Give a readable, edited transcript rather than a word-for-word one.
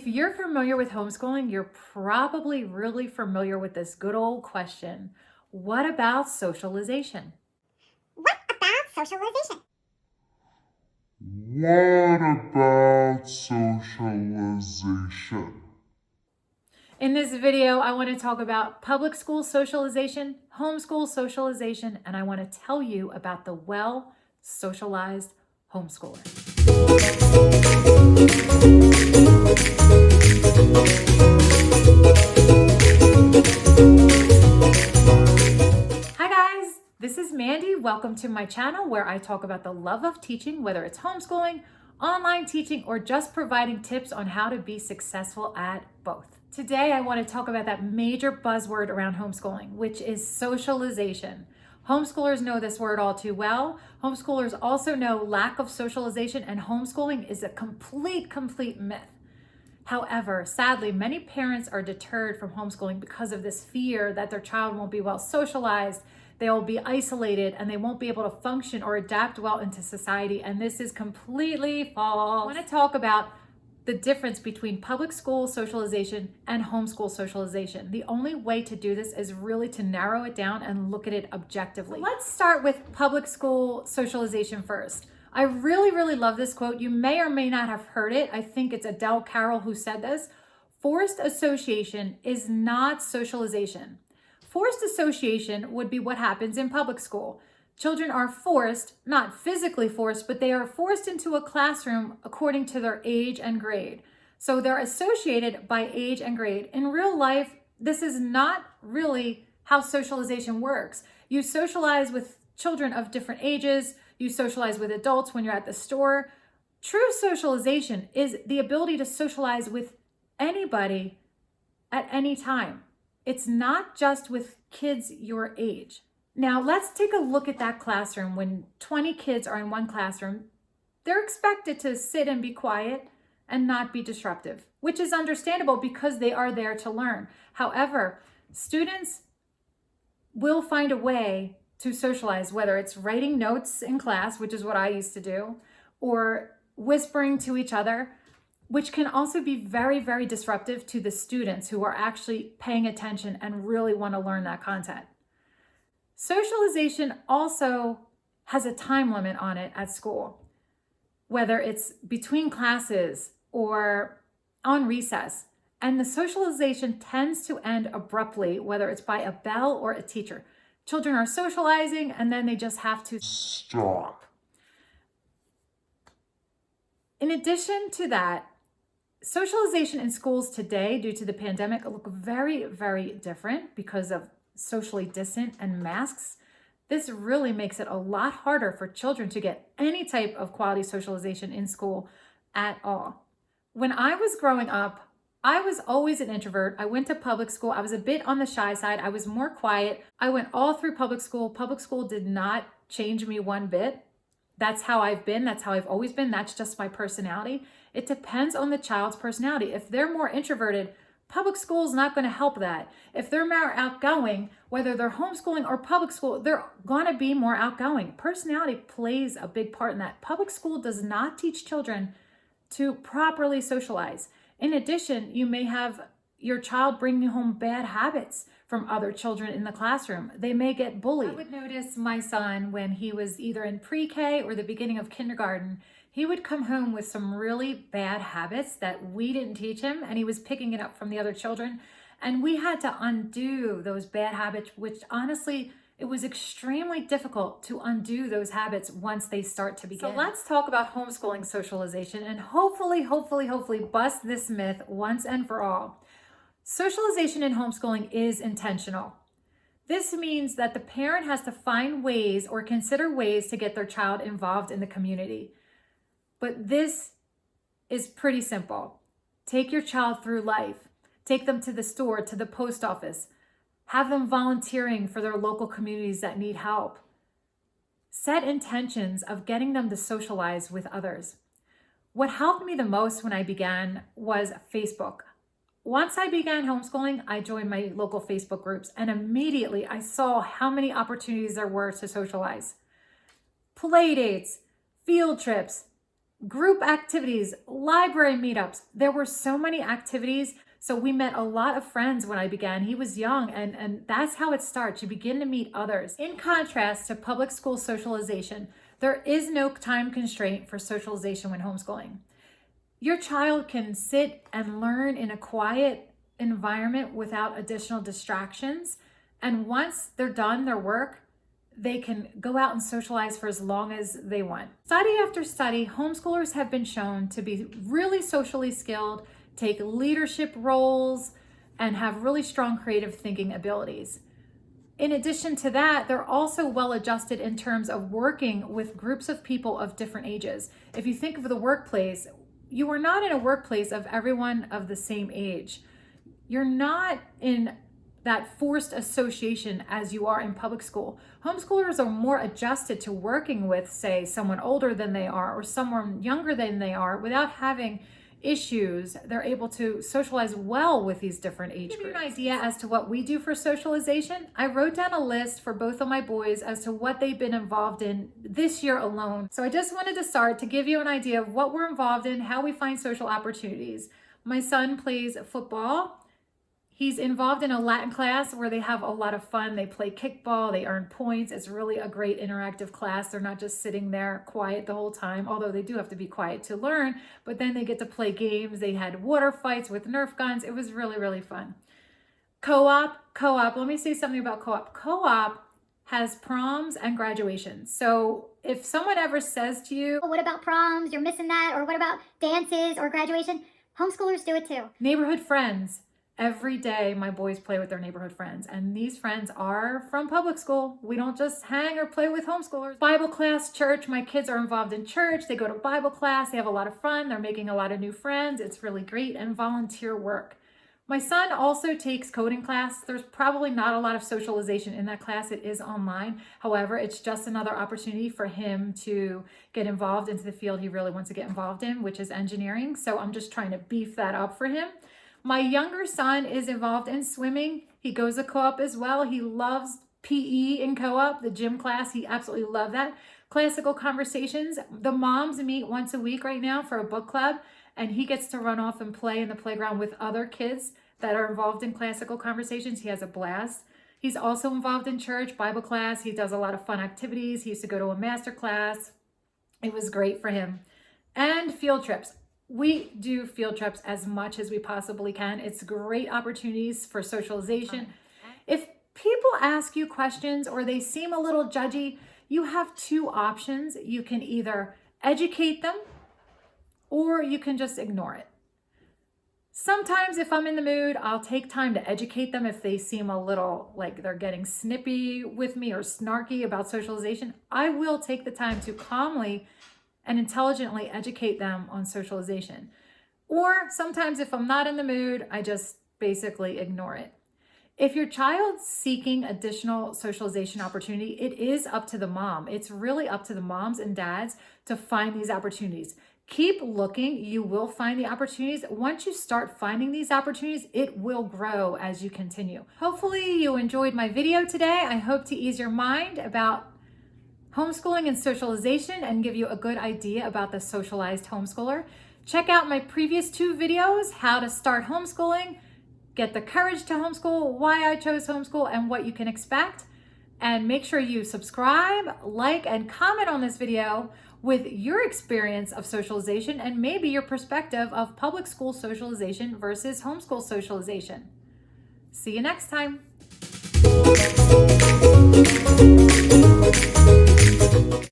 If you're familiar with homeschooling, you're probably really familiar with this good old question. What about socialization? What about socialization? What about socialization? In this video, I want to talk about public school socialization, homeschool socialization, and I want to tell you about the well-socialized homeschooler. Hi guys, this is Mandy. Welcome to my channel where I talk about the love of teaching, whether it's homeschooling, online teaching, or just providing tips on how to be successful at both. Today, I want to talk about that major buzzword around homeschooling, which is socialization. Homeschoolers know this word all too well. Homeschoolers also know lack of socialization and homeschooling is a complete myth. However, sadly, many parents are deterred from homeschooling because of this fear that their child won't be well socialized, they will be isolated, and they won't be able to function or adapt well into society. And this is completely false. I want to talk about the difference between public school socialization and homeschool socialization. The only way to do this is really to narrow it down and look at it objectively. So let's start with public school socialization first. I really love this quote. You may or may not have heard it. I think it's Adele Carroll who said this. Forced association is not socialization. Forced association would be what happens in public school. Children are forced, not physically forced, but they are forced into a classroom according to their age and grade. So they're associated by age and grade. In real life, this is not really how socialization works. You socialize with children of different ages. You socialize with adults when you're at the store. True socialization is the ability to socialize with anybody at any time. It's not just with kids your age. Now, let's take a look at that classroom. When 20 kids are in one classroom, they're expected to sit and be quiet and not be disruptive, which is understandable because they are there to learn. However, students will find a way to socialize, whether it's writing notes in class, which is what I used to do, or whispering to each other, which can also be very disruptive to the students who are actually paying attention and really want to learn that content. Socialization also has a time limit on it at school, whether it's between classes or on recess. And the socialization tends to end abruptly, whether it's by a bell or a teacher. Children are socializing and then they just have to stop. In addition to that, socialization in schools today, due to the pandemic, look very different because of socially distant and masks. This really makes it a lot harder for children to get any type of quality socialization in school at all. When I was growing up, I was always an introvert. I went to public school. I was a bit on the shy side. I was more quiet. I went all through public school. Public school did not change me one bit. That's how I've been. That's how I've always been. That's just my personality. It depends on the child's personality. If they're more introverted, public school is not going to help that. If they're more outgoing, whether they're homeschooling or public school, they're going to be more outgoing. Personality plays a big part in that. Public school does not teach children to properly socialize. In addition, you may have your child bringing home bad habits from other children in the classroom. They may get bullied. I would notice my son when he was either in pre-K or the beginning of kindergarten, he would come home with some really bad habits that we didn't teach him, and he was picking it up from the other children. And we had to undo those bad habits, which honestly, it was extremely difficult to undo those habits once they start to begin. So let's talk about homeschooling socialization and hopefully bust this myth once and for all. Socialization in homeschooling is intentional. This means that the parent has to find ways or consider ways to get their child involved in the community. But this is pretty simple. Take your child through life. Take them to the store, to the post office. Have them volunteering for their local communities that need help. Set intentions of getting them to socialize with others. What helped me the most when I began was Facebook. Once I began homeschooling, I joined my local Facebook groups, and immediately I saw how many opportunities there were to socialize. Play dates, field trips, group activities, library meetups. There were so many activities. So we met a lot of friends when I began. He was young, and that's how it starts. You begin to meet others. In contrast to public school socialization, there is no time constraint for socialization when homeschooling. Your child can sit and learn in a quiet environment without additional distractions. And once they're done their work, they can go out and socialize for as long as they want. Study after study, homeschoolers have been shown to be really socially skilled, take leadership roles, and have really strong creative thinking abilities. In addition to that, they're also well adjusted in terms of working with groups of people of different ages. If you think of the workplace, you are not in a workplace of everyone of the same age. You're not in that forced association as you are in public school. Homeschoolers are more adjusted to working with, say, someone older than they are or someone younger than they are without having issues. They're able to socialize well with these different age groups. To give you an idea as to what we do for socialization, I wrote down a list for both of my boys as to what they've been involved in this year alone. So I just wanted to start to give you an idea of what we're involved in, how we find social opportunities. My son plays football. He's involved in a Latin class where they have a lot of fun. They play kickball, they earn points. It's really a great interactive class. They're not just sitting there quiet the whole time, although they do have to be quiet to learn, but then they get to play games. They had water fights with Nerf guns. It was really, really fun. Co-op, let me say something about co-op. Co-op has proms and graduations. So if someone ever says to you, What about proms? You're missing that. Or what about dances or graduation? Homeschoolers do it too. neighborhood friends. Every day, my boys play with their neighborhood friends, and these friends are from public school. We don't just hang or play with homeschoolers. Bible class, church. My kids are involved in church. They go to Bible class. They have a lot of fun. They're making a lot of new friends. It's really great. And volunteer work. My son also takes coding class. There's probably not a lot of socialization in that class. It is online. However, it's just another opportunity for him to get involved into the field he really wants to get involved in, which is engineering. So I'm just trying to beef that up for him. My younger son is involved in swimming. He goes to co-op as well. He loves PE in co-op, the gym class. He absolutely loves that. Classical conversations. The moms meet once a week right now for a book club, and he gets to run off and play in the playground with other kids that are involved in classical conversations. He has a blast. He's also involved in church, Bible class. He does a lot of fun activities. He used to go to a master class. It was great for him. And field trips. We do field trips as much as we possibly can. It's great opportunities for socialization. If people ask you questions or they seem a little judgy, you have two options. You can either educate them or you can just ignore it. Sometimes if I'm in the mood, I'll take time to educate them if they seem a little like they're getting snippy with me or snarky about socialization. I will take the time to calmly and intelligently educate them on socialization. Or sometimes if I'm not in the mood, I just basically ignore it. If your child's seeking additional socialization opportunity, it is up to the mom. It's really up to the moms and dads to find these opportunities. Keep looking, you will find the opportunities. Once you start finding these opportunities, it will grow as you continue. Hopefully you enjoyed my video today. I hope to ease your mind about homeschooling and socialization and give you a good idea about the socialized homeschooler. Check out my previous 2 videos, how to start homeschooling, get the courage to homeschool, why I chose homeschool, and what you can expect. And make sure you subscribe, like, and comment on this video with your experience of socialization and maybe your perspective of public school socialization versus homeschool socialization. See you next time.